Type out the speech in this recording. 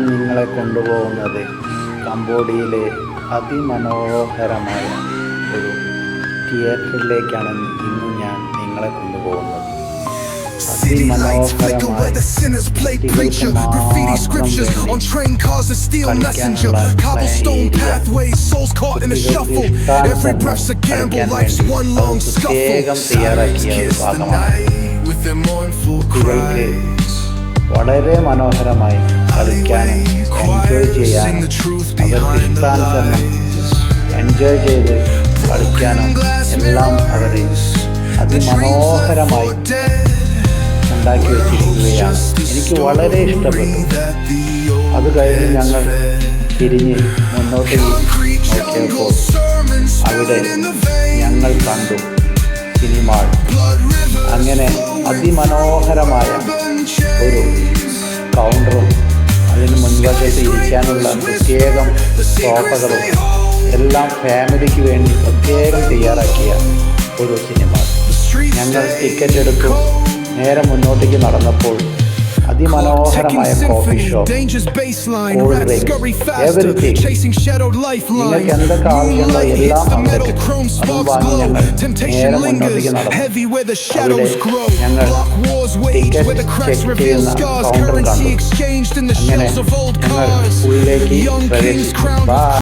ഞാൻ നിങ്ങളെ കൊണ്ടുപോകുന്നത് കംബോഡിയയിലെ അതിമനോഹരമായ ഒരു തിയേറ്ററിലേക്കാണ് ഇന്ന് ഞാൻ നിങ്ങളെ കൊണ്ടുപോകുന്നത്. അതിമനോഹരമായ കുട്ടികൾക്ക് മാത്രം കളിക്കാനുള്ള പ്രത്യേകം തയ്യാറാക്കിയ ഒരു ഭാഗമാണ്. കുട്ടികൾക്ക് വളരെ മനോഹരമായി കളിക്കാനും എൻജോയ് ചെയ്യാനും അവർക്ക് ഇഷ്ടാനുസരണം എൻജോയ് ചെയ്ത് കളിക്കാനും എല്ലാം അവർ അതിമനോഹരമായി ഉണ്ടാക്കി വെച്ചിരിക്കുകയാണ്. എനിക്ക് വളരെ ഇഷ്ടപ്പെട്ടു. അത് കഴിഞ്ഞ് ഞങ്ങൾ തിരിഞ്ഞ് മുന്നോട്ട് നോക്കിയപ്പോൾ അവിടെ ഞങ്ങൾ കണ്ടു സിനിമ. അങ്ങനെ അതിമനോഹരമായ ഒരു കൗണ്ടറും അതിന് മുൻവശത്ത് ഇരിക്കാനുള്ള പ്രത്യേകം സോഫകളും എല്ലാം ഫാമിലിക്ക് വേണ്ടി പ്രത്യേകം തയ്യാറാക്കിയ ഒരു സിനിമ. ഞങ്ങൾ ടിക്കറ്റ് എടുത്തു. നേരെ മുന്നോട്ടേക്ക് നടന്നപ്പോൾ അതിമനോഹരമായ coffee shop, cool drinks, everything, നിങ്ങൾക്ക് എന്തൊക്കെ ആവശ്യമുണ്ടോ എല്ലാം അവിടെ കിട്ടും. അതും വാങ്ങി ഞങ്ങൾ നേരെ മുന്നോട്ടേക്ക് നടന്നു. അവിടെ ഞങ്ങൾ ടിക്കറ്റ് ചെക്ക് ചെയ്യുന്ന കൗണ്ടർ കണ്ടു. അങ്ങനെ ഞങ്ങൾ ഉള്ളിലേക്ക് പ്രവേശിച്ചു.